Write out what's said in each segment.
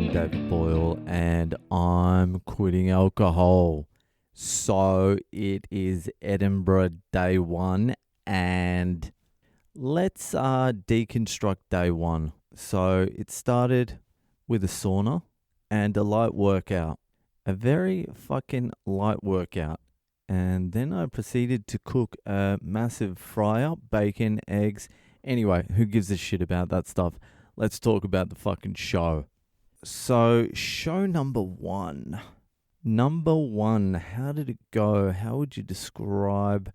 I'm David Boyle and I'm quitting alcohol. So it is Edinburgh day one and let's deconstruct day one. So it started with a sauna and a light workout. A very fucking light workout. And then I proceeded to cook a massive fryer, bacon, eggs. Anyway, who gives a shit about that stuff? Let's talk about the fucking show. So, show number one. How did it go? How would you describe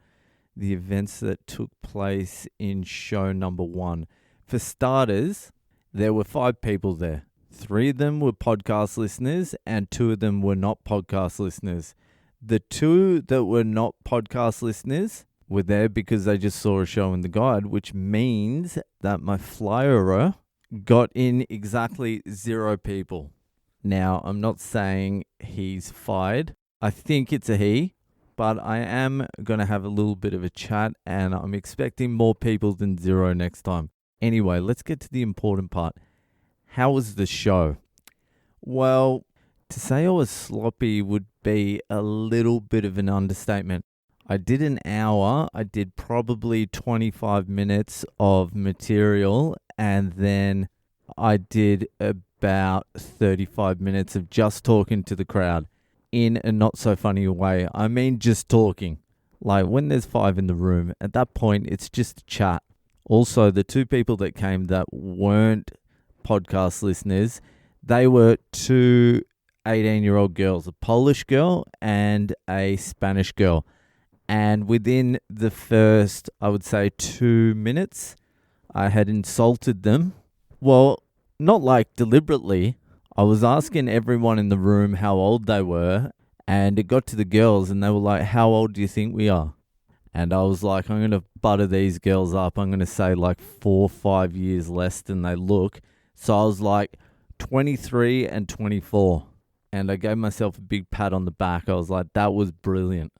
the events that took place in show number one? For starters, there were 5 people there. 3 of them were podcast listeners and 2 of them were not podcast listeners. The 2 that were not podcast listeners were there because they just saw a show in the guide, which means that my flyer got in exactly 0 people. Now, I'm not saying he's fired. I think it's a he, but I am going to have a little bit of a chat and I'm expecting more people than 0 next time. Anyway, let's get to the important part. How was the show? Well, to say I was sloppy would be a little bit of an understatement. I did an hour. I did probably 25 minutes of material and then I did about 35 minutes of just talking to the crowd in a not so funny way. I mean, just talking. Like when there's 5 in the room, at that point, it's just a chat. Also, the 2 people that came that weren't podcast listeners, they were 2 18-year-old girls, a Polish girl and a Spanish girl. And within the first, I would say 2 minutes, I had insulted them. Well, not like deliberately. I was asking everyone in the room how old they were, and it got to the girls, and they were like, how old do you think we are? And I was like, I'm going to butter these girls up. I'm going to say like 4 or 5 years less than they look. So I was like 23 and 24. And I gave myself a big pat on the back. I was like, that was brilliant.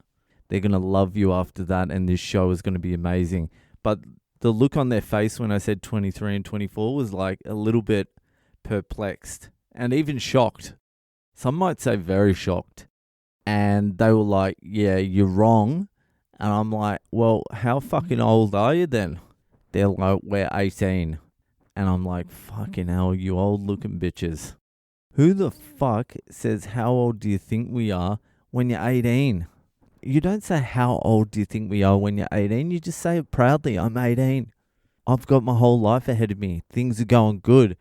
They're going to love you after that, and this show is going to be amazing. But the look on their face when I said 23 and 24 was like a little bit perplexed and even shocked. Some might say very shocked. And they were like, yeah, you're wrong. And I'm like, well, how fucking old are you then? They're like, we're 18. And I'm like, fucking hell, you old looking bitches. Who the fuck says how old do you think we are when you're 18? You don't say how old do you think we are when you're 18. You just say it proudly. I'm 18. I've got my whole life ahead of me. Things are going good.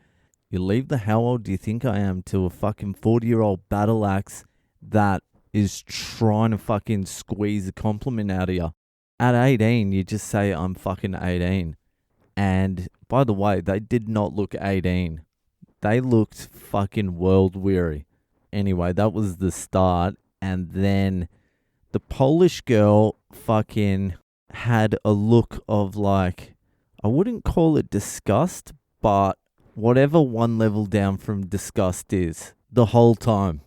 You leave the how old do you think I am to a fucking 40-year-old battle axe that is trying to fucking squeeze a compliment out of you. At 18, you just say I'm fucking 18. And by the way, they did not look 18. They looked fucking world weary. Anyway, that was the start. And then the Polish girl fucking had a look of like, I wouldn't call it disgust, but whatever one level down from disgust is the whole time.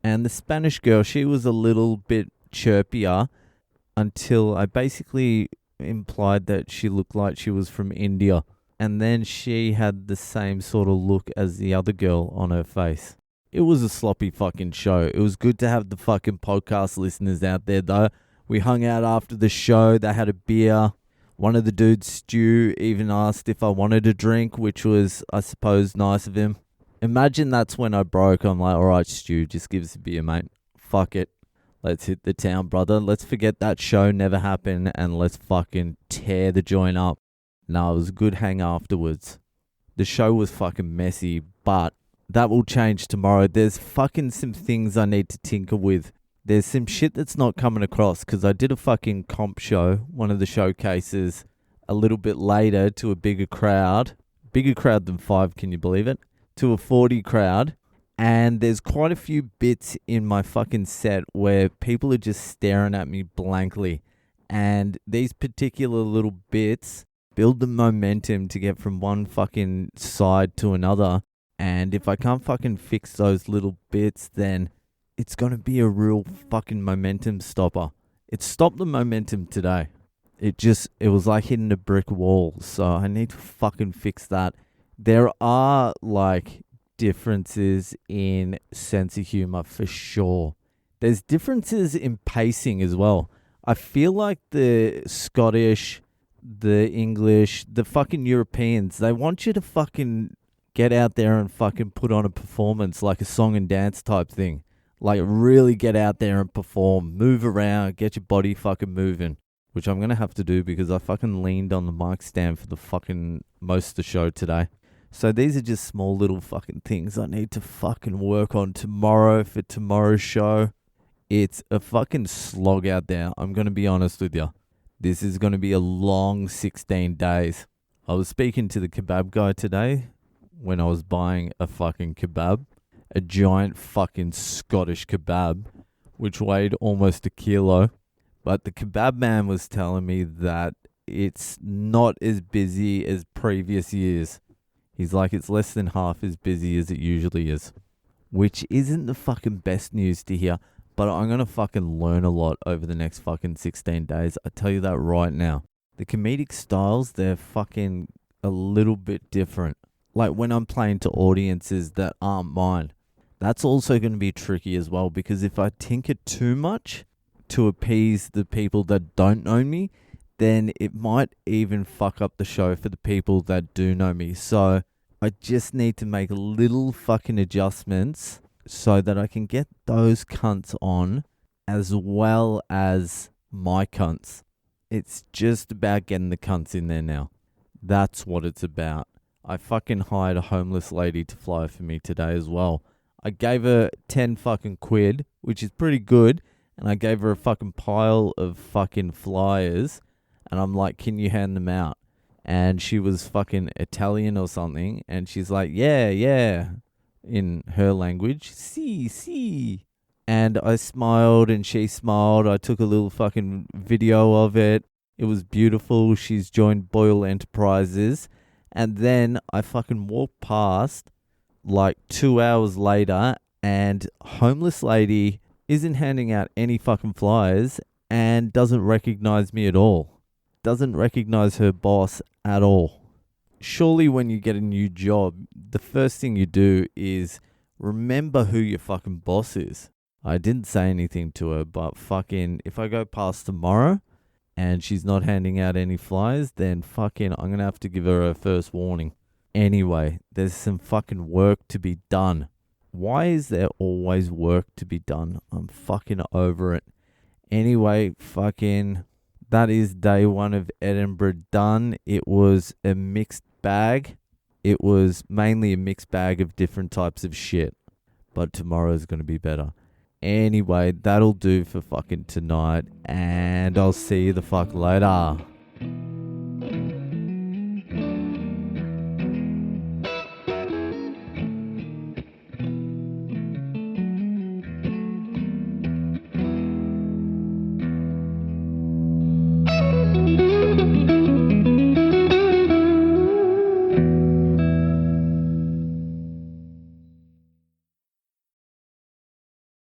And the Spanish girl, she was a little bit chirpier until I basically implied that she looked like she was from India. And then she had the same sort of look as the other girl on her face. It was a sloppy fucking show. It was good to have the fucking podcast listeners out there though. We hung out after the show. They had a beer. One of the dudes, Stu, even asked if I wanted a drink, which was, I suppose, nice of him. Imagine that's when I broke. I'm like, all right, Stu, just give us a beer, mate. Fuck it. Let's hit the town, brother. Let's forget that show never happened and let's fucking tear the joint up. No, it was a good hang afterwards. The show was fucking messy, but that will change tomorrow. There's fucking some things I need to tinker with. There's some shit that's not coming across because I did a fucking comp show, one of the showcases, a little bit later to a bigger crowd. Bigger crowd than 5, can you believe it? To a 40 crowd. And there's quite a few bits in my fucking set where people are just staring at me blankly. And these particular little bits build the momentum to get from one fucking side to another. And if I can't fucking fix those little bits, then it's going to be a real fucking momentum stopper. It stopped the momentum today. It was like hitting a brick wall. So I need to fucking fix that. There are like differences in sense of humor for sure. There's differences in pacing as well. I feel like the Scottish, the English, the fucking Europeans, they want you to fucking get out there and fucking put on a performance like a song and dance type thing. Like really get out there and perform, move around, get your body fucking moving. Which I'm going to have to do because I fucking leaned on the mic stand for the fucking most of the show today. So these are just small little fucking things I need to fucking work on tomorrow for tomorrow's show. It's a fucking slog out there. I'm going to be honest with you. This is going to be a long 16 days. I was speaking to the kebab guy today when I was buying a fucking kebab. A giant fucking Scottish kebab, which weighed almost a kilo. But the kebab man was telling me that it's not as busy as previous years. He's like, it's less than half as busy as it usually is. Which isn't the fucking best news to hear. But I'm going to fucking learn a lot over the next fucking 16 days. I tell you that right now. The comedic styles, they're fucking a little bit different. Like when I'm playing to audiences that aren't mine. That's also going to be tricky as well. Because if I tinker too much to appease the people that don't know me, then it might even fuck up the show for the people that do know me. So I just need to make little fucking adjustments so that I can get those cunts on as well as my cunts. It's just about getting the cunts in there now. That's what it's about. I fucking hired a homeless lady to fly for me today as well. I gave her 10 fucking quid, which is pretty good. And I gave her a fucking pile of fucking flyers. And I'm like, can you hand them out? And she was fucking Italian or something. And she's like, yeah. In her language. Si. And I smiled and she smiled. I took a little fucking video of it. It was beautiful. She's joined Boyle Enterprises. And then I fucking walked past like 2 hours later. And homeless lady isn't handing out any fucking flyers and doesn't recognize me at all. Doesn't recognize her boss at all. Surely when you get a new job, the first thing you do is remember who your fucking boss is. I didn't say anything to her, but fucking if I go past tomorrow and she's not handing out any flyers, then fucking I'm going to have to give her first warning. Anyway, there's some fucking work to be done. Why is there always work to be done? I'm fucking over it. Anyway, fucking that is day 1 of Edinburgh done. It was a mixed bag. It was mainly a mixed bag of different types of shit. But tomorrow's going to be better. Anyway, that'll do for fucking tonight. And I'll see you the fuck later.